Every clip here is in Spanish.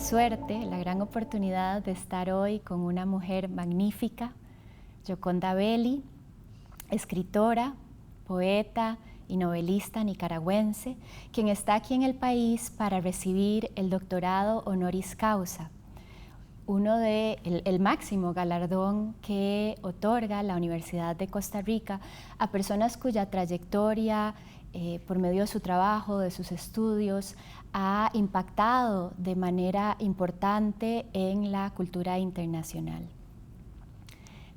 suerte, la gran oportunidad de estar hoy con una mujer magnífica, Gioconda Belli, escritora, poeta y novelista nicaragüense, quien está aquí en el país para recibir el doctorado honoris causa, el máximo galardón que otorga la Universidad de Costa Rica a personas cuya trayectoria, por medio de su trabajo, de sus estudios, ha impactado de manera importante en la cultura internacional.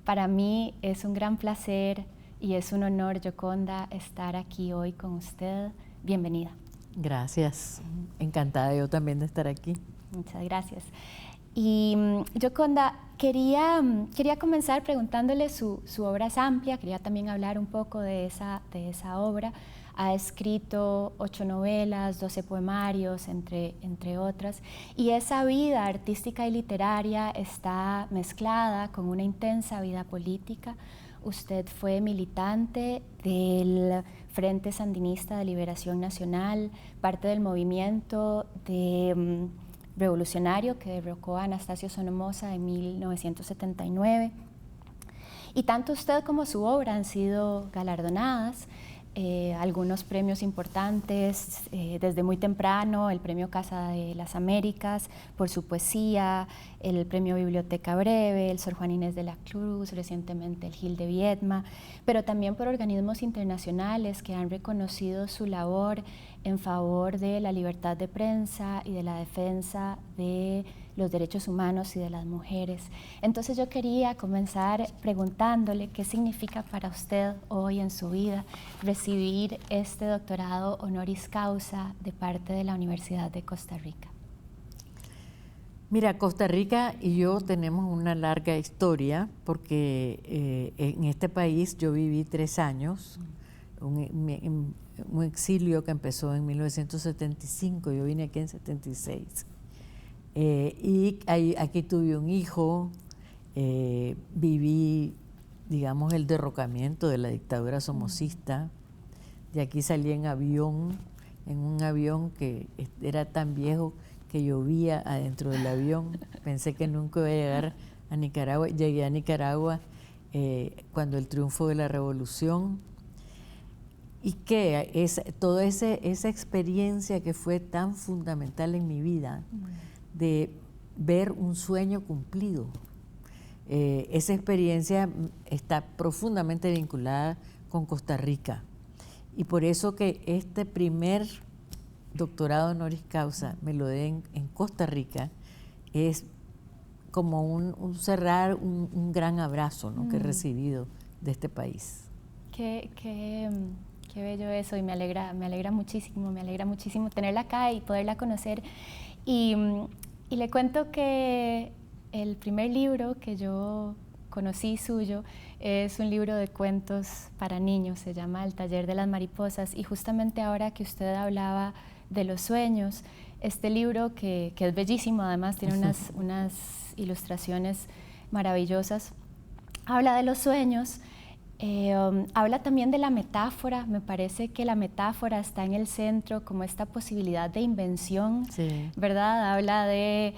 Para mí es un gran placer y es un honor, Gioconda, estar aquí hoy con usted. Bienvenida. Gracias. Encantada yo también de estar aquí. Muchas gracias. Y Gioconda, quería comenzar preguntándole, su obra es amplia, quería también hablar un poco de esa obra. Ha escrito 8 novelas, 12 poemarios, entre otras, y esa vida artística y literaria está mezclada con una intensa vida política. Usted fue militante del Frente Sandinista de Liberación Nacional, parte del movimiento revolucionario que derrocó a Anastasio Somoza en 1979. Y tanto usted como su obra han sido galardonadas. Algunos premios importantes, desde muy temprano, el Premio Casa de las Américas por su poesía, el Premio Biblioteca Breve, el Sor Juana Inés de la Cruz, recientemente el Gil de Viedma, pero también por organismos internacionales que han reconocido su labor en favor de la libertad de prensa y de la defensa de los derechos humanos y de las mujeres. Entonces yo quería comenzar preguntándole qué significa para usted hoy en su vida recibir este doctorado honoris causa de parte de la Universidad de Costa Rica. Mira, Costa Rica y yo tenemos una larga historia porque en este país yo viví 3 años, un exilio que empezó en 1975, yo vine aquí en 76. Y aquí tuve un hijo, viví, digamos, el derrocamiento de la dictadura somocista. De aquí salí en un avión que era tan viejo que llovía adentro del avión. Pensé que nunca iba a llegar a Nicaragua. Llegué a Nicaragua cuando el triunfo de la revolución. Y que toda esa experiencia que fue tan fundamental en mi vida, de ver un sueño cumplido. Esa experiencia está profundamente vinculada con Costa Rica. Y por eso que este primer doctorado honoris causa me lo den en Costa Rica es como un cerrar un gran abrazo, ¿no? Que he recibido de este país. Qué bello eso, y me alegra muchísimo tenerla acá y poderla conocer. Y le cuento que el primer libro que yo conocí suyo es un libro de cuentos para niños, se llama El Taller de las Mariposas, y justamente ahora que usted hablaba de los sueños, este libro que es bellísimo, además tiene unas ilustraciones maravillosas, habla de los sueños. Habla también de la metáfora. Me parece que la metáfora está en el centro como esta posibilidad de invención, sí, ¿verdad? Habla de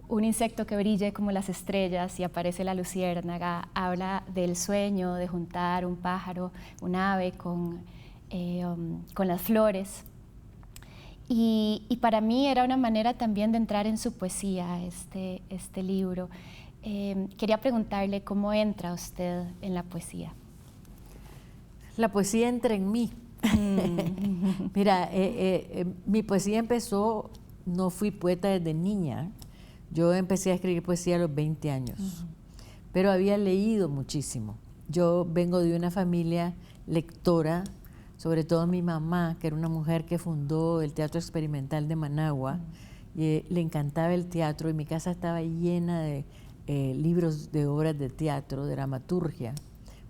un insecto que brille como las estrellas y aparece la luciérnaga. Habla del sueño de juntar un pájaro, un ave con las flores. Y para mí era una manera también de entrar en su poesía, este libro. Quería preguntarle cómo entra usted en la poesía. La poesía entra en mí. Mira, mi poesía empezó, no fui poeta desde niña. Yo empecé a escribir poesía a los 20 años, pero había leído muchísimo. Yo vengo de una familia lectora, sobre todo mi mamá, que era una mujer que fundó el Teatro Experimental de Managua, y le encantaba el teatro, y mi casa estaba llena de libros de obras de teatro, de dramaturgia,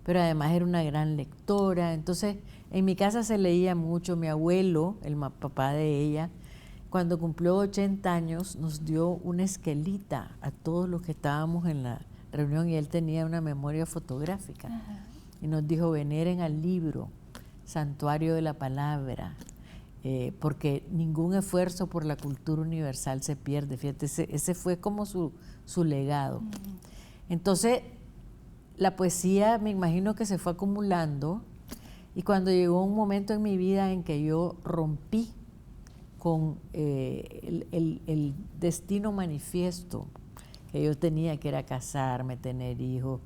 pero además era una gran lectora. Entonces en mi casa se leía mucho. Mi abuelo, el papá de ella, cuando cumplió 80 años nos dio una esquelita a todos los que estábamos en la reunión, y él tenía una memoria fotográfica. Y nos dijo: veneren al libro Santuario de la Palabra, porque ningún esfuerzo por la cultura universal se pierde. Fíjate, ese fue como su legado. Entonces, la poesía me imagino que se fue acumulando, y cuando llegó un momento en mi vida en que yo rompí con el destino manifiesto que yo tenía, que era casarme, tener hijos,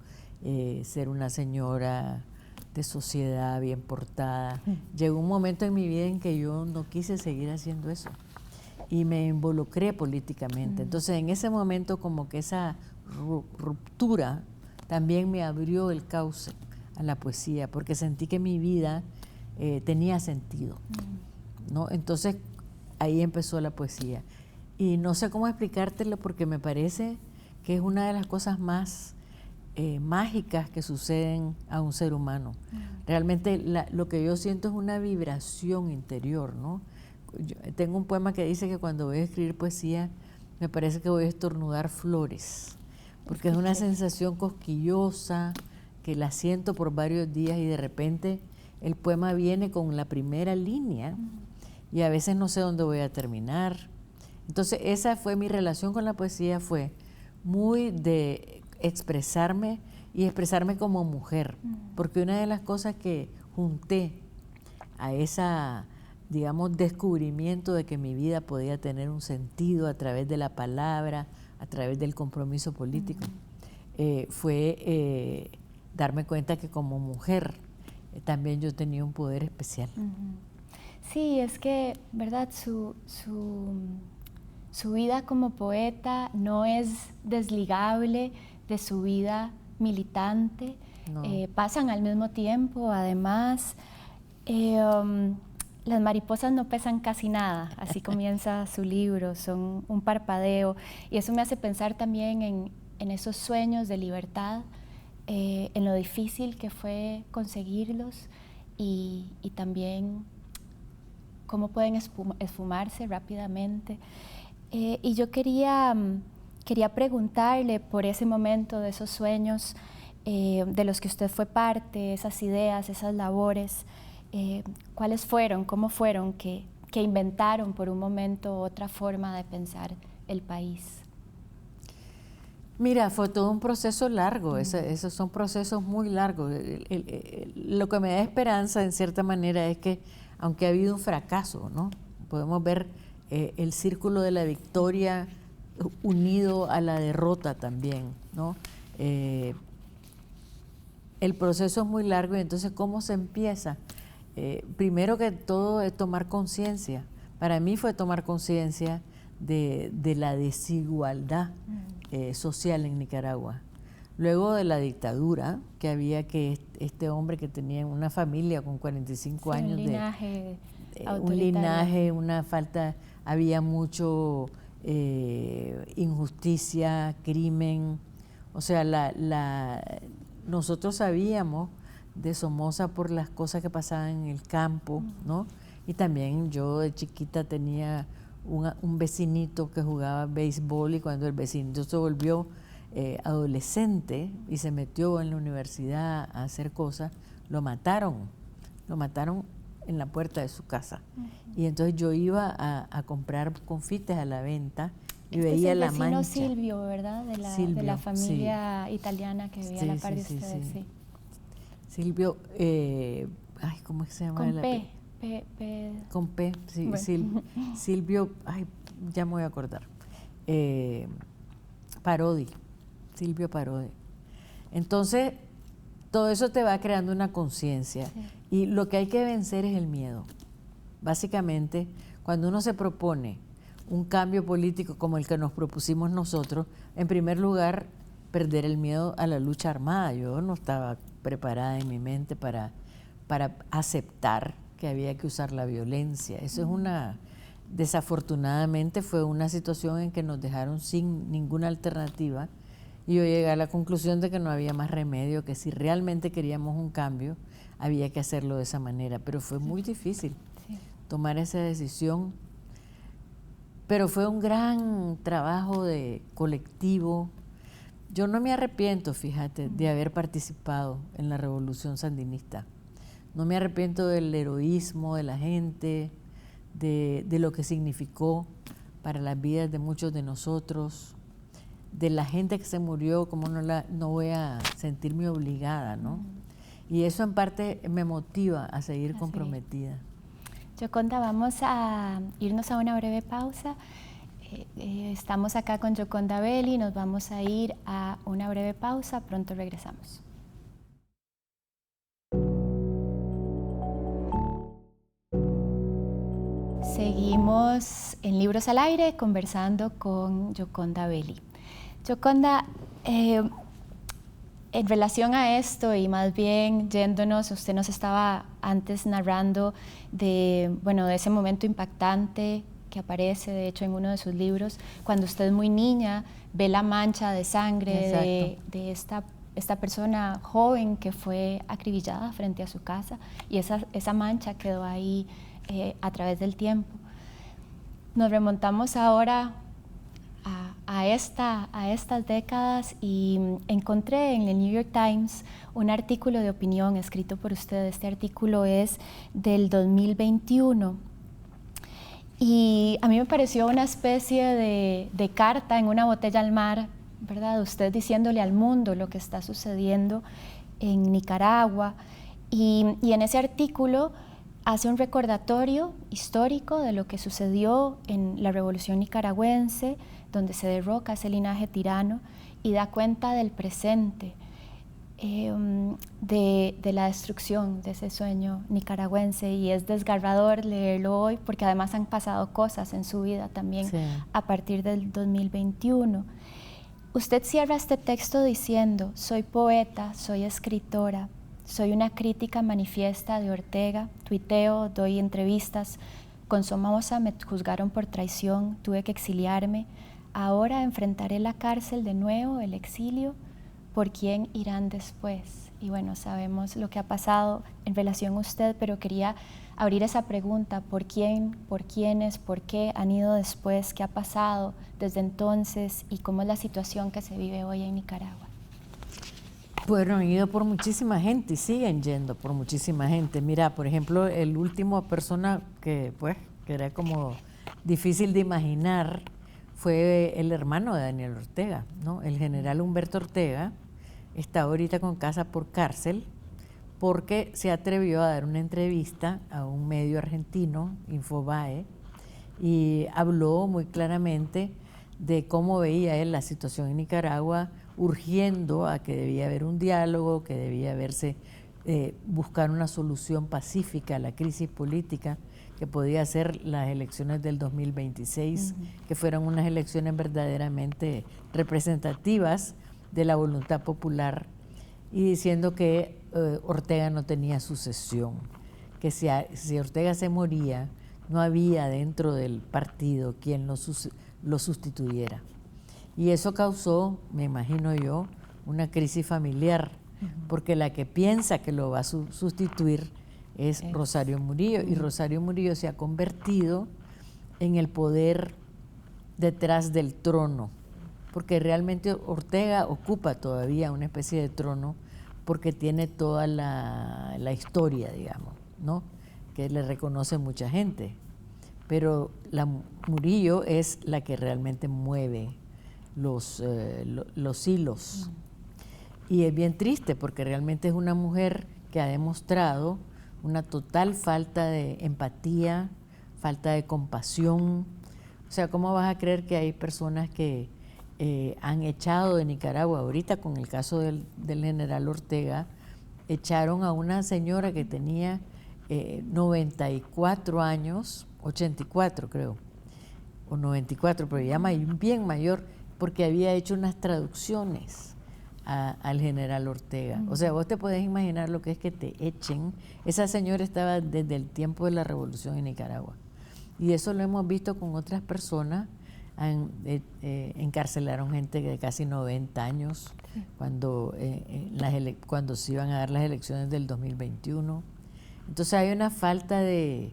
ser una señora de sociedad bien portada, llegó un momento en mi vida en que yo no quise seguir haciendo eso y me involucré políticamente. Entonces, en ese momento, como que esa ruptura también me abrió el cauce a la poesía, porque sentí que mi vida tenía sentido, ¿no? Entonces, ahí empezó la poesía. Y no sé cómo explicártelo, porque me parece que es una de las cosas más mágicas que suceden a un ser humano. Realmente lo que yo siento es una vibración interior, ¿no? Yo tengo un poema que dice que cuando voy a escribir poesía me parece que voy a estornudar flores, porque es una sensación cosquillosa que la siento por varios días y de repente el poema viene con la primera línea y a veces no sé dónde voy a terminar. Entonces esa fue mi relación con la poesía, fue muy de expresarme y expresarme como mujer, porque una de las cosas que junté a esa, digamos, descubrimiento de que mi vida podía tener un sentido a través de la palabra, a través del compromiso político, fue darme cuenta que como mujer también yo tenía un poder especial. Sí, es que, ¿verdad? Su vida como poeta no es desligable de su vida militante. No. Pasan al mismo tiempo, además. Las mariposas no pesan casi nada, así comienza su libro, son un parpadeo, y eso me hace pensar también en esos sueños de libertad, en lo difícil que fue conseguirlos y también cómo pueden esfumarse rápidamente. Y yo quería preguntarle por ese momento de esos sueños de los que usted fue parte, esas ideas, esas labores, ¿cuáles fueron, cómo fueron que inventaron por un momento otra forma de pensar el país? Mira, fue todo un proceso largo, esos son procesos muy largos. Lo que me da esperanza, en cierta manera, es que, aunque ha habido un fracaso, ¿no? Podemos ver el círculo de la victoria unido a la derrota también, ¿no? El proceso es muy largo, y entonces, ¿cómo se empieza? Primero que todo es tomar conciencia. Para mí fue tomar conciencia de la desigualdad social en Nicaragua. Luego de la dictadura, que había que este hombre que tenía una familia con 45 años, un linaje, una falta, había mucho injusticia, crimen. O sea, nosotros sabíamos de Somoza por las cosas que pasaban en el campo, ¿no? Y también yo de chiquita tenía un vecinito que jugaba béisbol, y cuando el vecinito se volvió adolescente y se metió en la universidad a hacer cosas, lo mataron en la puerta de su casa. Y entonces yo iba a comprar confites a la venta y veía la mancha. Es el vecino Silvio, ¿verdad? De la familia italiana que vivía a la par de ustedes. Sí. Silvio, ¿cómo se llama? Con P. Con P, sí, bueno. Silvio, ya me voy a acordar. Parodi, Silvio Parodi. Entonces, todo eso te va creando una conciencia. Sí. Y lo que hay que vencer es el miedo. Básicamente, cuando uno se propone un cambio político como el que nos propusimos nosotros, en primer lugar, perder el miedo a la lucha armada. Yo no estaba preparada en mi mente para aceptar que había que usar la violencia. Eso es desafortunadamente fue una situación en que nos dejaron sin ninguna alternativa, y yo llegué a la conclusión de que no había más remedio, que si realmente queríamos un cambio, había que hacerlo de esa manera. Pero fue muy difícil tomar esa decisión, pero fue un gran trabajo de colectivo. Yo no me arrepiento, fíjate, de haber participado en la revolución sandinista. No me arrepiento del heroísmo de la gente, de lo que significó para las vidas de muchos de nosotros, de la gente que se murió, como no voy a sentirme obligada, ¿no? Y eso en parte me motiva a seguir comprometida. Yoconda, vamos a irnos a una breve pausa. Estamos acá con Yoconda Belli, nos vamos a ir a una breve pausa, pronto regresamos. Seguimos en Libros al Aire conversando con Yoconda Belli. Yoconda, en relación a esto y más bien yéndonos, usted nos estaba antes narrando de ese momento impactante que aparece, de hecho, en uno de sus libros, cuando usted es muy niña, ve la mancha de sangre de esta persona joven que fue acribillada frente a su casa, y esa mancha quedó ahí a través del tiempo. Nos remontamos ahora a estas décadas y encontré en el New York Times un artículo de opinión escrito por usted. Este artículo es del 2021 y a mí me pareció una especie de carta en una botella al mar, ¿verdad? Usted diciéndole al mundo lo que está sucediendo en Nicaragua, y en ese artículo hace un recordatorio histórico de lo que sucedió en la Revolución Nicaragüense, donde se derroca ese linaje tirano, y da cuenta del presente, de la destrucción de ese sueño nicaragüense, y es desgarrador leerlo hoy porque además han pasado cosas en su vida también a partir del 2021. Usted cierra este texto diciendo: soy poeta, soy escritora, soy una crítica manifiesta de Ortega, tuiteo, doy entrevistas, con Somoza me juzgaron por traición, tuve que exiliarme, ahora enfrentaré la cárcel de nuevo, el exilio, ¿por quién irán después? Y bueno, sabemos lo que ha pasado en relación a usted, pero quería abrir esa pregunta: ¿por quién, por quiénes, por qué han ido después? ¿Qué ha pasado desde entonces? ¿Y cómo es la situación que se vive hoy en Nicaragua? Bueno, han ido por muchísima gente y siguen yendo por muchísima gente. Mira, por ejemplo, el último persona que era como difícil de imaginar fue el hermano de Daniel Ortega, ¿no? El general Humberto Ortega está ahorita con casa por cárcel porque se atrevió a dar una entrevista a un medio argentino, Infobae, y habló muy claramente de cómo veía él la situación en Nicaragua, urgiendo a que debía haber un diálogo, que debía buscar una solución pacífica a la crisis política, que podía ser las elecciones del 2026, que fueran unas elecciones verdaderamente representativas de la voluntad popular, y diciendo que Ortega no tenía sucesión, que si Ortega se moría, no había dentro del partido quien lo sustituyera. Y eso causó, me imagino yo, una crisis familiar, porque la que piensa que lo va a sustituir es Rosario Murillo, y Rosario Murillo se ha convertido en el poder detrás del trono, porque realmente Ortega ocupa todavía una especie de trono porque tiene toda la historia, digamos, ¿no?, que le reconoce mucha gente, pero Murillo es la que realmente mueve los hilos. Y es bien triste porque realmente es una mujer que ha demostrado una total falta de empatía, falta de compasión. O sea, ¿cómo vas a creer que hay personas que han echado de Nicaragua? Ahorita con el caso del general Ortega, echaron a una señora que tenía 94 años, 84 creo, o 94, pero ya bien mayor, porque había hecho unas traducciones al general Ortega. O sea, vos te podés imaginar lo que es que te echen. Esa señora estaba desde el tiempo de la revolución en Nicaragua. Y eso lo hemos visto con otras personas. Encarcelaron gente de casi 90 años cuando se iban a dar las elecciones del 2021. Entonces hay una falta de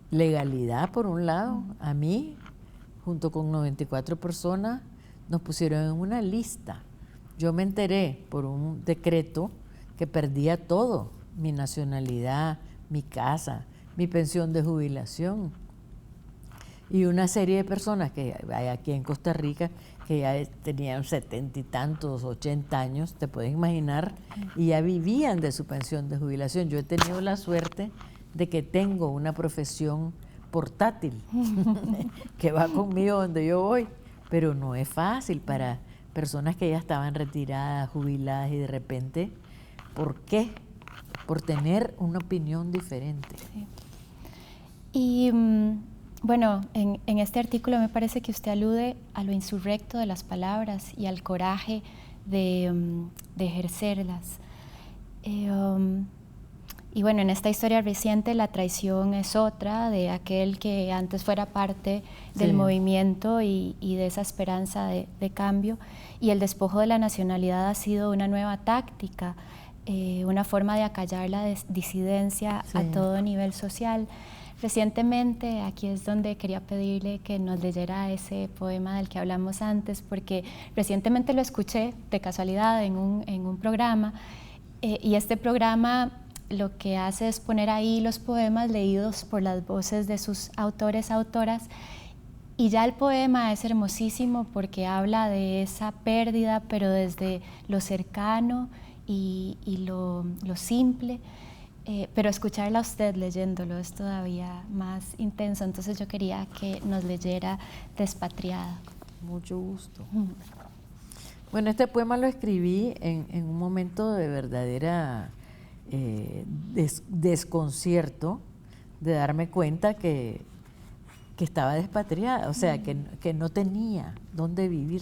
legalidad, por un lado. A mí, junto con 94 personas, nos pusieron en una lista. Yo me enteré por un decreto que perdía todo: mi nacionalidad, mi casa, mi pensión de jubilación. Y una serie de personas que hay aquí en Costa Rica que ya tenían 70 y tantos, 80 años, te puedes imaginar, y ya vivían de su pensión de jubilación. Yo he tenido la suerte de que tengo una profesión portátil que va conmigo donde yo voy, pero no es fácil para personas que ya estaban retiradas, jubiladas y de repente, ¿por qué? Por tener una opinión diferente. Sí. Y bueno, en este artículo me parece que usted alude a lo insurrecto de las palabras y al coraje de ejercerlas. Y bueno, en esta historia reciente la traición es otra de aquel que antes fuera parte del movimiento y de esa esperanza de cambio. Y el despojo de la nacionalidad ha sido una nueva táctica, una forma de acallar la disidencia a todo nivel social. Recientemente, aquí es donde quería pedirle que nos leyera ese poema del que hablamos antes, porque recientemente lo escuché de casualidad en un programa, y este programa lo que hace es poner ahí los poemas leídos por las voces de sus autores, autoras, y ya el poema es hermosísimo porque habla de esa pérdida, pero desde lo cercano y lo simple. Pero escucharla a usted leyéndolo es todavía más intenso, entonces yo quería que nos leyera Despatriada. Mucho gusto. Bueno, este poema lo escribí en un momento de verdadera desconcierto, de darme cuenta que estaba despatriada, o sea, que no tenía dónde vivir.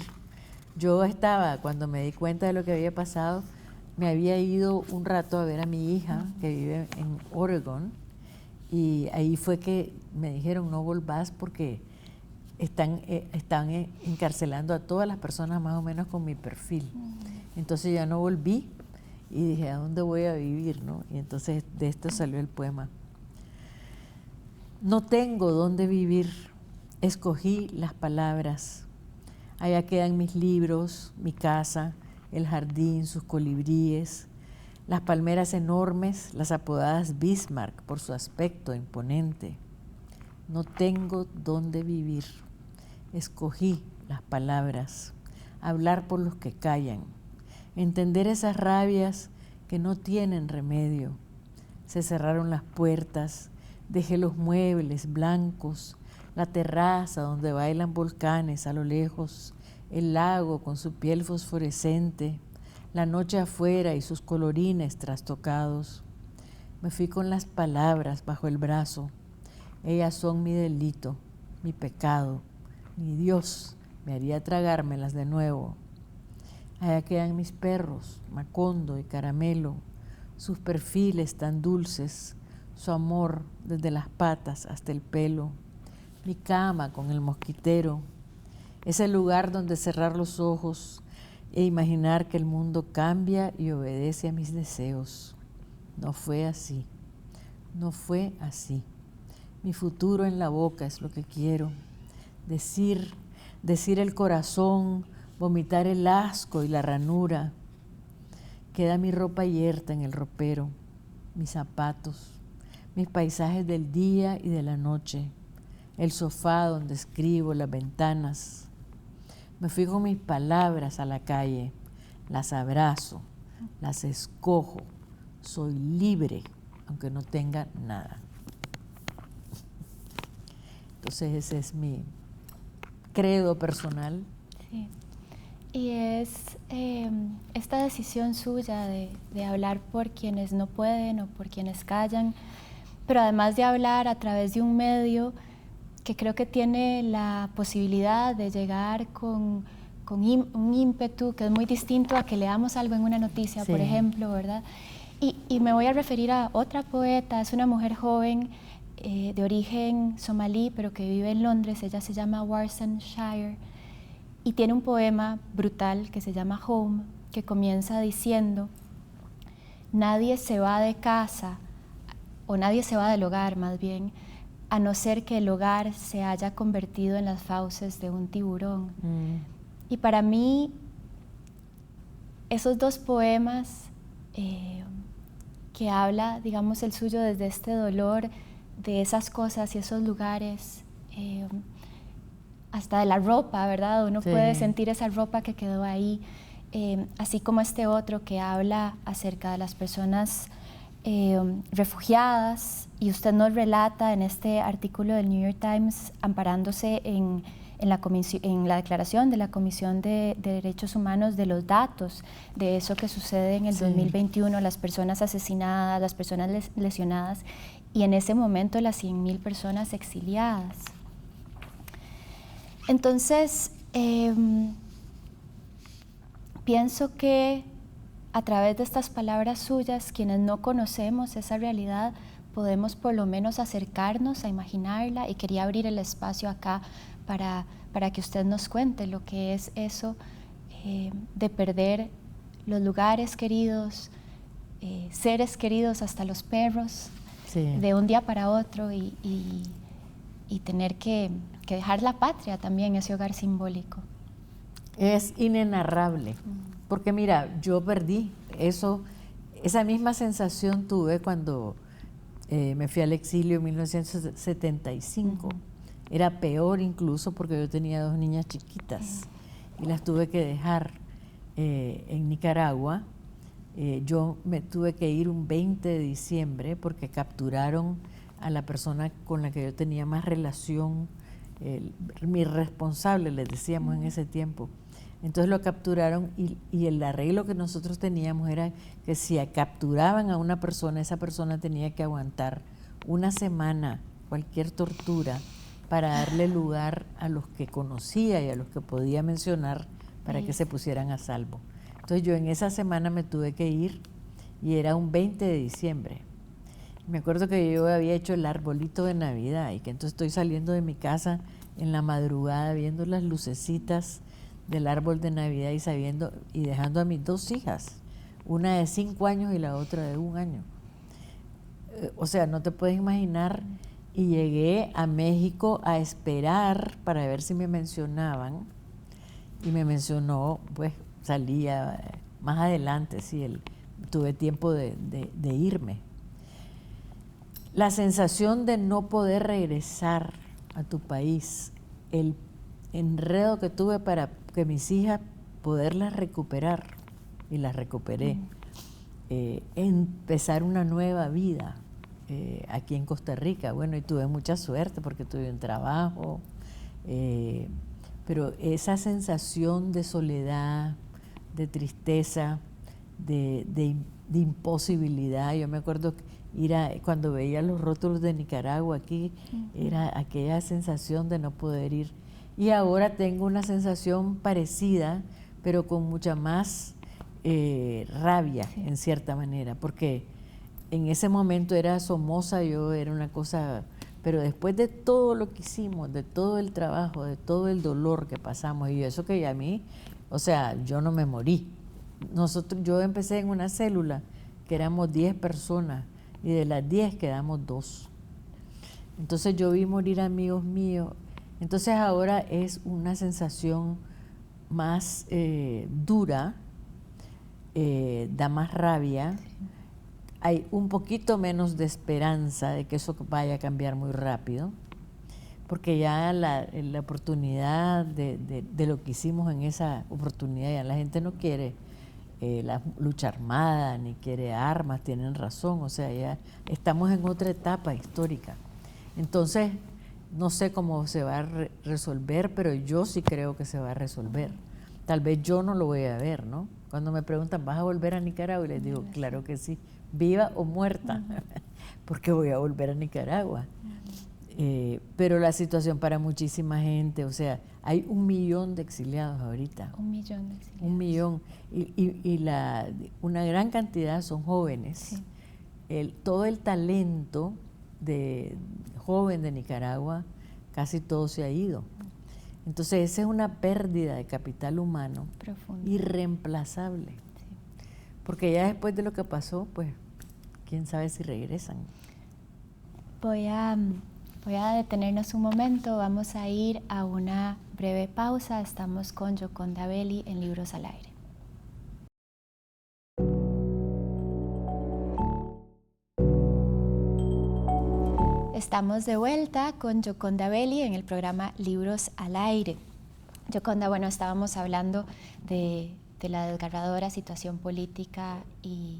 Yo estaba, cuando me di cuenta de lo que había pasado, me había ido un rato a ver a mi hija que vive en Oregon, y ahí fue que me dijeron no volvás porque están encarcelando a todas las personas más o menos con mi perfil. Entonces ya no volví y dije, ¿a dónde voy a vivir, no? Y entonces de esto salió el poema. No tengo dónde vivir, escogí las palabras. Allá quedan mis libros, mi casa, el jardín, sus colibríes, las palmeras enormes, las apodadas Bismarck por su aspecto imponente. No tengo dónde vivir, escogí las palabras, hablar por los que callan, entender esas rabias que no tienen remedio. Se cerraron las puertas, dejé los muebles blancos, la terraza donde bailan volcanes a lo lejos, el lago con su piel fosforescente, la noche afuera y sus colorines trastocados. Me fui con las palabras bajo el brazo. Ellas son mi delito, mi pecado. Ni Dios me haría tragármelas de nuevo. Allá quedan mis perros, Macondo y Caramelo, sus perfiles tan dulces, su amor desde las patas hasta el pelo, mi cama con el mosquitero, ese lugar donde cerrar los ojos e imaginar que el mundo cambia y obedece a mis deseos. No fue así, no fue así. Mi futuro en la boca es lo que quiero. Decir el corazón, vomitar el asco y la ranura. Queda mi ropa yerta en el ropero, mis zapatos, mis paisajes del día y de la noche, el sofá donde escribo, las ventanas. Me fui con mis palabras a la calle, las abrazo, las escojo, soy libre, aunque no tenga nada. Entonces ese es mi credo personal. Sí. Y es esta decisión suya de hablar por quienes no pueden o por quienes callan, pero además de hablar a través de un medio que creo que tiene la posibilidad de llegar con un ímpetu que es muy distinto a que leamos algo en una noticia, por ejemplo, ¿verdad? Y me voy a referir a otra poeta, es una mujer joven de origen somalí, pero que vive en Londres. Ella se llama Warsan Shire y tiene un poema brutal que se llama Home, que comienza diciendo: nadie se va de casa, o nadie se va del hogar más bien, a no ser que el hogar se haya convertido en las fauces de un tiburón. Y para mí, esos dos poemas que habla, digamos, el suyo desde este dolor de esas cosas y esos lugares, hasta de la ropa, ¿verdad? Uno puede sentir esa ropa que quedó ahí, así como este otro que habla acerca de las personas refugiadas, y usted nos relata en este artículo del New York Times, amparándose en la declaración de la Comisión de Derechos Humanos, de los datos de eso que sucede en el 2021, las personas asesinadas, las personas lesionadas, y en ese momento las 100.000 personas exiliadas. Entonces, pienso que a través de estas palabras suyas, quienes no conocemos esa realidad, podemos por lo menos acercarnos a imaginarla, y quería abrir el espacio acá para que usted nos cuente lo que es eso de perder los lugares queridos, seres queridos, hasta los perros, de un día para otro, y tener que dejar la patria también, ese hogar simbólico. Es inenarrable, porque mira, yo perdí eso, esa misma sensación tuve cuando me fui al exilio en 1975. Era peor incluso porque yo tenía 2 niñas chiquitas y las tuve que dejar en Nicaragua. Yo me tuve que ir un 20 de diciembre porque capturaron a la persona con la que yo tenía más relación, mi responsable, les decíamos en ese tiempo. Entonces lo capturaron, y el arreglo que nosotros teníamos era que si capturaban a una persona, esa persona tenía que aguantar una semana cualquier tortura para darle lugar a los que conocía y a los que podía mencionar para que se pusieran a salvo. Entonces yo en esa semana me tuve que ir, y era un 20 de diciembre. Me acuerdo que yo había hecho el arbolito de Navidad, y que entonces estoy saliendo de mi casa en la madrugada viendo las lucecitas del árbol de Navidad y dejando a mis 2 hijas, una de 5 años y la otra de 1 año. O sea, no te puedes imaginar. Y llegué a México a esperar para ver si me mencionaban, y me mencionó, pues salía más adelante, tuve tiempo de irme. La sensación de no poder regresar a tu país, el enredo que tuve para que mis hijas poderlas recuperar, y las recuperé, empezar una nueva vida aquí en Costa Rica. Bueno, y tuve mucha suerte porque tuve un trabajo, pero esa sensación de soledad, de tristeza, de imposibilidad. Yo me acuerdo cuando veía los rótulos de Nicaragua aquí, era aquella sensación de no poder ir. Y ahora tengo una sensación parecida, pero con mucha más rabia, en cierta manera, porque en ese momento era Somoza, yo era una cosa, pero después de todo lo que hicimos, de todo el trabajo, de todo el dolor que pasamos, y eso que a mí, o sea, yo no me morí. Yo empecé en una célula que éramos 10 personas, y de las 10 quedamos 2. Entonces yo vi morir amigos míos. Entonces ahora es una sensación más dura, da más rabia. Hay un poquito menos de esperanza de que eso vaya a cambiar muy rápido, porque ya la oportunidad de lo que hicimos en esa oportunidad, ya la gente no quiere la lucha armada, ni quiere armas, tienen razón, o sea, ya estamos en otra etapa histórica. Entonces, no sé cómo se va a resolver, pero yo sí creo que se va a resolver. Tal vez yo no lo voy a ver, ¿no? Cuando me preguntan, ¿vas a volver a Nicaragua? Y les digo, claro que sí, viva o muerta, porque voy a volver a Nicaragua. Pero la situación para muchísima gente, o sea, hay 1 millón de exiliados ahorita. 1 millón de exiliados. 1 millón. Y una gran cantidad son jóvenes. Sí. Todo el talento joven de Nicaragua, casi todo se ha ido. Entonces esa es una pérdida de capital humano profunda, irreemplazable. Sí. Porque ya después de lo que pasó, pues, quién sabe si regresan. Voy a detenernos un momento, vamos a ir a una breve pausa. Estamos con Gioconda Belli en Libros al Aire. Estamos de vuelta con Gioconda Belli en el programa Libros al Aire. Gioconda, bueno, estábamos hablando de la desgarradora situación política y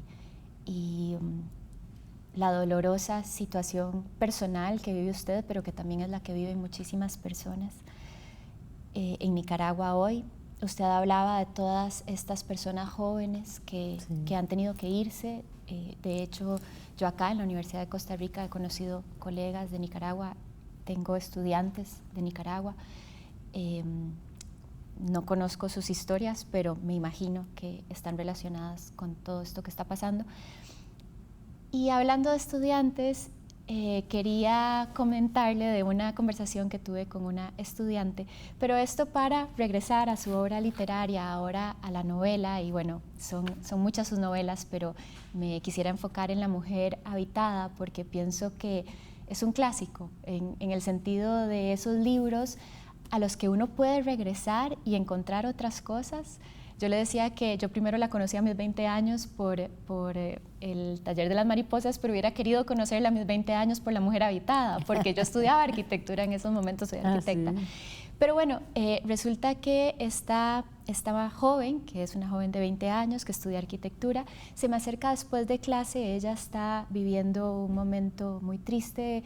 la dolorosa situación personal que vive usted, pero que también es la que viven muchísimas personas en Nicaragua hoy. Usted hablaba de todas estas personas jóvenes que han tenido que irse. De hecho, yo acá en la Universidad de Costa Rica he conocido colegas de Nicaragua, tengo estudiantes de Nicaragua. No conozco sus historias, pero me imagino que están relacionadas con todo esto que está pasando. Y hablando de estudiantes, quería comentarle de una conversación que tuve con una estudiante, pero esto para regresar a su obra literaria, ahora a la novela, y bueno, son muchas sus novelas, pero me quisiera enfocar en La mujer habitada, porque pienso que es un clásico, en el sentido de esos libros a los que uno puede regresar y encontrar otras cosas. Yo le decía que yo primero la conocí a mis 20 años por el Taller de las Mariposas, pero hubiera querido conocerla a mis 20 años por La mujer habitada, porque yo estudiaba arquitectura en esos momentos, soy arquitecta. Sí. Pero bueno, resulta que esta joven, que es una joven de 20 años que estudia arquitectura, se me acerca después de clase. Ella está viviendo un momento muy triste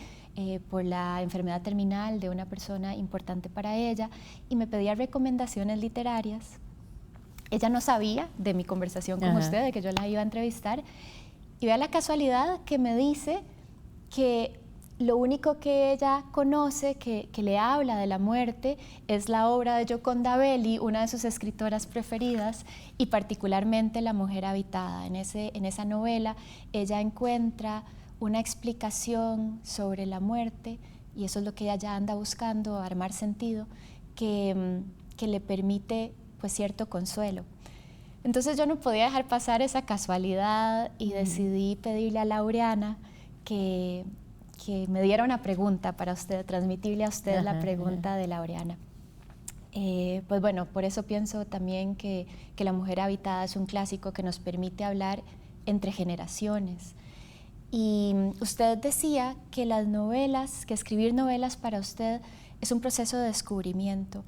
por la enfermedad terminal de una persona importante para ella, y me pedía recomendaciones literarias. Ella no sabía de mi conversación con usted, de que yo la iba a entrevistar, y vea la casualidad que me dice que lo único que ella conoce que le habla de la muerte es la obra de Gioconda Belli, una de sus escritoras preferidas, y particularmente La mujer habitada. En esa novela ella encuentra una explicación sobre la muerte, y eso es lo que ella ya anda buscando, armar sentido, que le permite pues cierto consuelo. Entonces yo no podía dejar pasar esa casualidad y decidí pedirle a Laureana que me diera una pregunta para usted, transmitirle a usted la pregunta de Laureana. Pues bueno, por eso pienso también que La mujer habitada es un clásico que nos permite hablar entre generaciones. Y usted decía que las novelas, que escribir novelas para usted es un proceso de descubrimiento.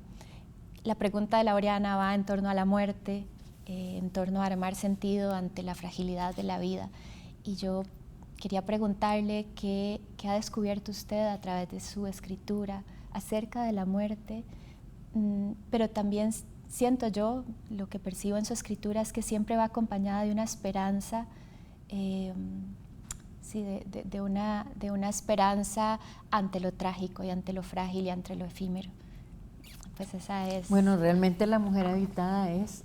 La pregunta de Laureana va en torno a la muerte, en torno a armar sentido ante la fragilidad de la vida. Y yo quería preguntarle qué ha descubierto usted a través de su escritura acerca de la muerte, pero también siento yo, lo que percibo en su escritura es que siempre va acompañada de una esperanza, sí, de una esperanza ante lo trágico y ante lo frágil y ante lo efímero. Pues esa es... Bueno, realmente La mujer habitada es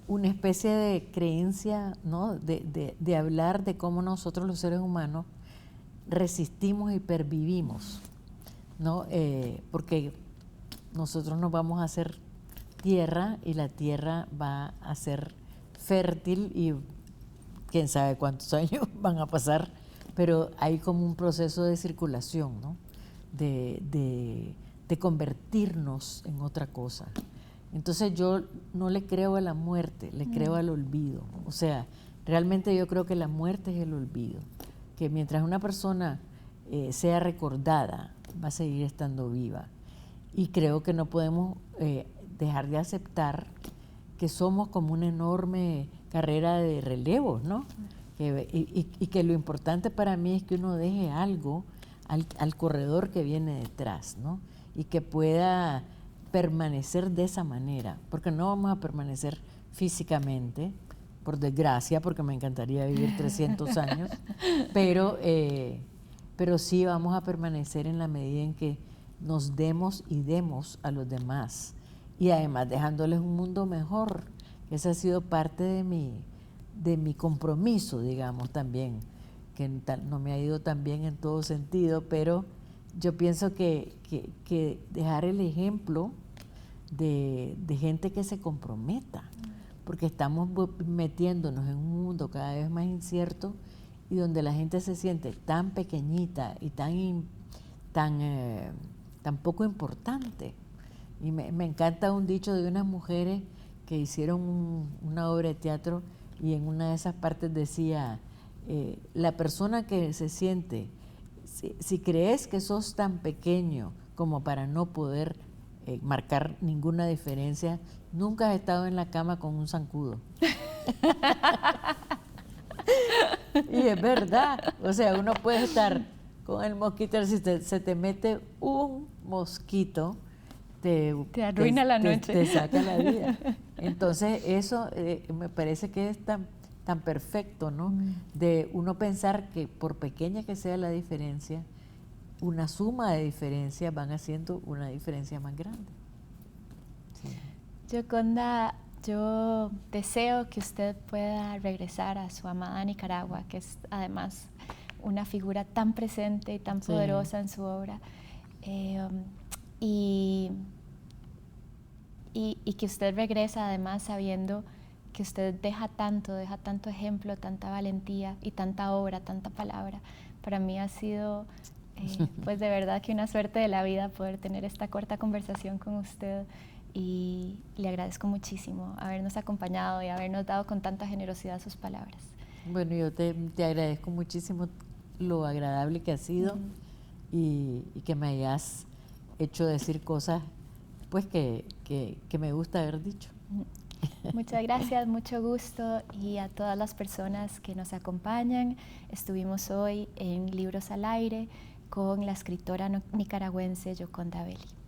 una especie de creencia, ¿no? de hablar de cómo nosotros los seres humanos resistimos y pervivimos, ¿no? Porque nosotros nos vamos a hacer tierra y la tierra va a ser fértil y quién sabe cuántos años van a pasar, pero hay como un proceso de circulación, ¿no? de convertirnos en otra cosa. Entonces yo no le creo a la muerte, le creo al olvido. O sea, realmente yo creo que la muerte es el olvido, que mientras una persona sea recordada, va a seguir estando viva. Y creo que no podemos dejar de aceptar que somos como una enorme carrera de relevos, ¿no? Y que lo importante para mí es que uno deje algo al corredor que viene detrás, ¿no? Y que pueda permanecer de esa manera, porque no vamos a permanecer físicamente, por desgracia, porque me encantaría vivir 300 años, pero sí vamos a permanecer en la medida en que nos demos y demos a los demás, y además dejándoles un mundo mejor. Esa ha sido parte de mi compromiso, digamos, también, que no me ha ido tan bien en todo sentido, pero yo pienso que dejar el ejemplo de gente que se comprometa, porque estamos metiéndonos en un mundo cada vez más incierto y donde la gente se siente tan pequeñita y tan poco importante. Y me encanta un dicho de unas mujeres que hicieron una obra de teatro, y en una de esas partes decía, la persona que se siente si crees que sos tan pequeño como para no poder marcar ninguna diferencia, nunca has estado en la cama con un zancudo. Y es verdad, o sea, uno puede estar con el mosquito, si se te mete un mosquito, te arruina la noche. Te saca la vida. Entonces eso me parece que es tan perfecto, ¿no? De uno pensar que por pequeña que sea la diferencia, una suma de diferencias van haciendo una diferencia más grande. Sí. Gioconda, yo deseo que usted pueda regresar a su amada Nicaragua, que es además una figura tan presente y tan poderosa en su obra. Y que usted regresa además sabiendo que usted deja tanto ejemplo, tanta valentía y tanta obra, tanta palabra. Para mí ha sido pues de verdad que una suerte de la vida poder tener esta corta conversación con usted, y le agradezco muchísimo habernos acompañado y habernos dado con tanta generosidad sus palabras. Bueno, yo te agradezco muchísimo lo agradable que ha sido y que me hayas hecho decir cosas pues que me gusta haber dicho. Muchas gracias, mucho gusto, y a todas las personas que nos acompañan. Estuvimos hoy en Libros al Aire con la escritora nicaragüense Gioconda Belli.